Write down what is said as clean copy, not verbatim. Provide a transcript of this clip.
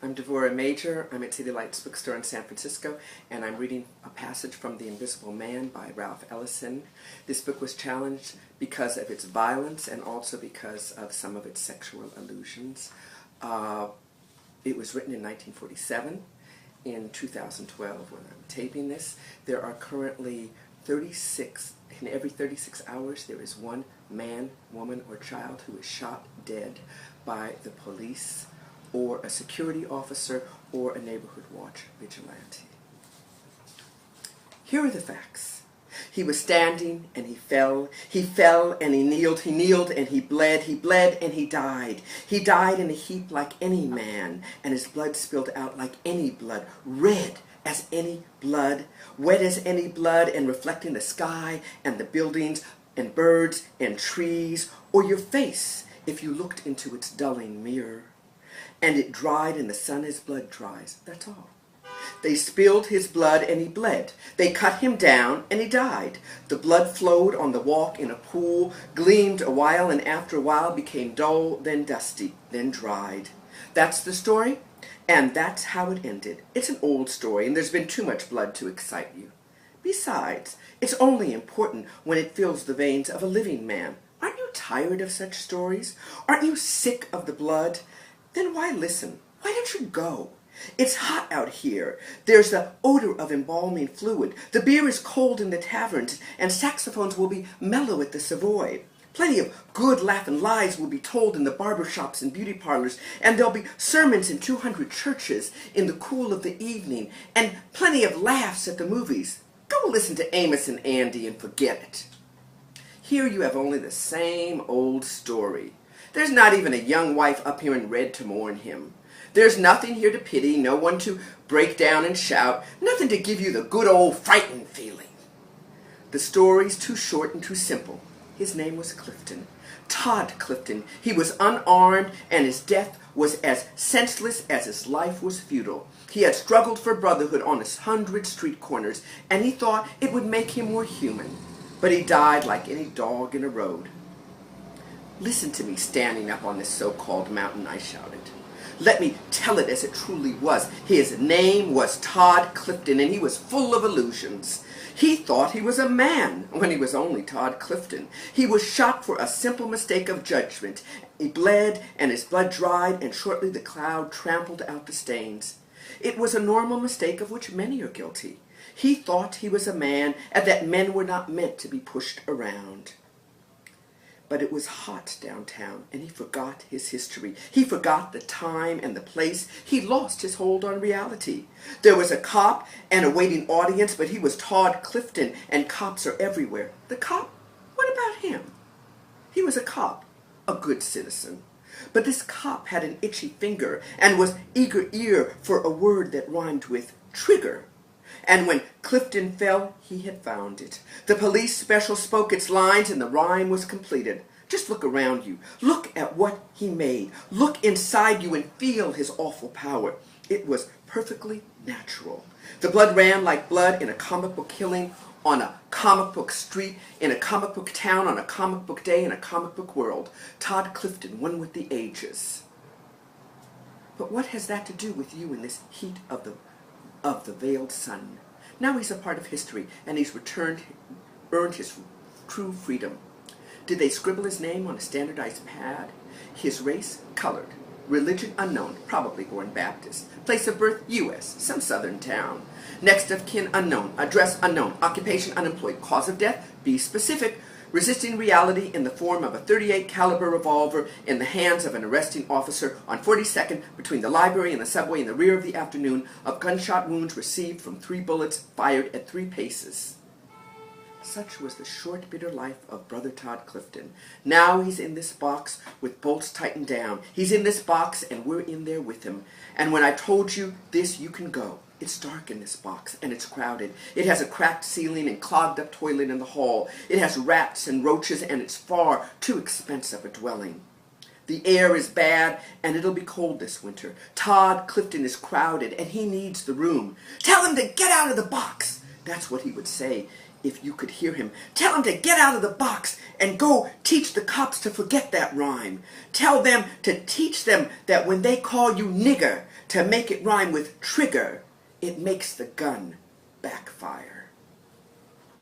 I'm Devorah Major. I'm at City Lights Bookstore in San Francisco, and I'm reading a passage from The Invisible Man by Ralph Ellison. This book was challenged because of its violence and also because of some of its sexual allusions. It was written in 1947. In 2012, when I'm taping this, there are currently 36, in every 36 hours there is one man, woman, or child who is shot dead by the police or a security officer or a neighborhood watch vigilante. Here are the facts. He was standing and he fell and he kneeled and he bled and he died. He died in a heap like any man, and his blood spilled out like any blood, red as any blood, wet as any blood, and reflecting the sky and the buildings and birds and trees, or your face if you looked into its dulling mirror. And it dried in the sun as blood dries, that's all. They spilled his blood and he bled. They cut him down and he died. The blood flowed on the walk in a pool, gleamed a while, and after a while became dull, then dusty, then dried. That's the story, and that's how it ended. It's an old story, and there's been too much blood to excite you. Besides, it's only important when it fills the veins of a living man. Aren't you tired of such stories? Aren't you sick of the blood? Then why listen? Why don't you go? It's hot out here. There's the odor of embalming fluid. The beer is cold in the taverns, and saxophones will be mellow at the Savoy. Plenty of good laughing lies will be told in the barber shops and beauty parlors, and there'll be sermons in 200 churches in the cool of the evening, and plenty of laughs at the movies. Go listen to Amos and Andy and forget it. Here you have only the same old story. There's not even a young wife up here in red to mourn him. There's nothing here to pity, no one to break down and shout, nothing to give you the good old frightened feeling. The story's too short and too simple. His name was Clifton, Todd Clifton. He was unarmed, and his death was as senseless as his life was futile. He had struggled for brotherhood on 100 street corners, and he thought it would make him more human. But he died like any dog in a road. Listen to me standing up on this so-called mountain, I shouted. Let me tell it as it truly was. His name was Todd Clifton, and he was full of illusions. He thought he was a man when he was only Todd Clifton. He was shot for a simple mistake of judgment. He bled, and his blood dried, and shortly the cloud trampled out the stains. It was a normal mistake of which many are guilty. He thought he was a man, and that men were not meant to be pushed around. But it was hot downtown, and he forgot his history. He forgot the time and the place. He lost his hold on reality. There was a cop and a waiting audience, but he was Todd Clifton, and cops are everywhere. The cop? What about him? He was a cop, a good citizen. But this cop had an itchy finger and was eager ear for a word that rhymed with trigger. And when Clifton fell, he had found it. The police special spoke its lines, and the rhyme was completed. Just look around you. Look at what he made. Look inside you and feel his awful power. It was perfectly natural. The blood ran like blood in a comic book killing, on a comic book street, in a comic book town, on a comic book day, in a comic book world. Todd Clifton, one with the ages. But what has that to do with you in this heat of the veiled sun? Now he's a part of history, and he's earned his true freedom. Did they scribble his name on a standardized pad? His race, colored. Religion, unknown, probably born Baptist. Place of birth, U.S., some southern town. Next of kin, unknown. Address, unknown. Occupation, unemployed. Cause of death, be specific. Resisting reality in the form of a .38 caliber revolver in the hands of an arresting officer on 42nd between the library and the subway in the rear of the afternoon, of gunshot wounds received from 3 bullets fired at 3 paces. Such was the short, bitter life of Brother Todd Clifton. Now he's in this box with bolts tightened down. He's in this box, and we're in there with him. And when I told you this, you can go. It's dark in this box, and it's crowded. It has a cracked ceiling and clogged up toilet in the hall. It has rats and roaches, and it's far too expensive a dwelling. The air is bad, and it'll be cold this winter. Todd Clifton is crowded, and he needs the room. Tell him to get out of the box. That's what he would say if you could hear him. Tell him to get out of the box and go teach the cops to forget that rhyme. Tell them to teach them that when they call you nigger, to make it rhyme with trigger, it makes the gun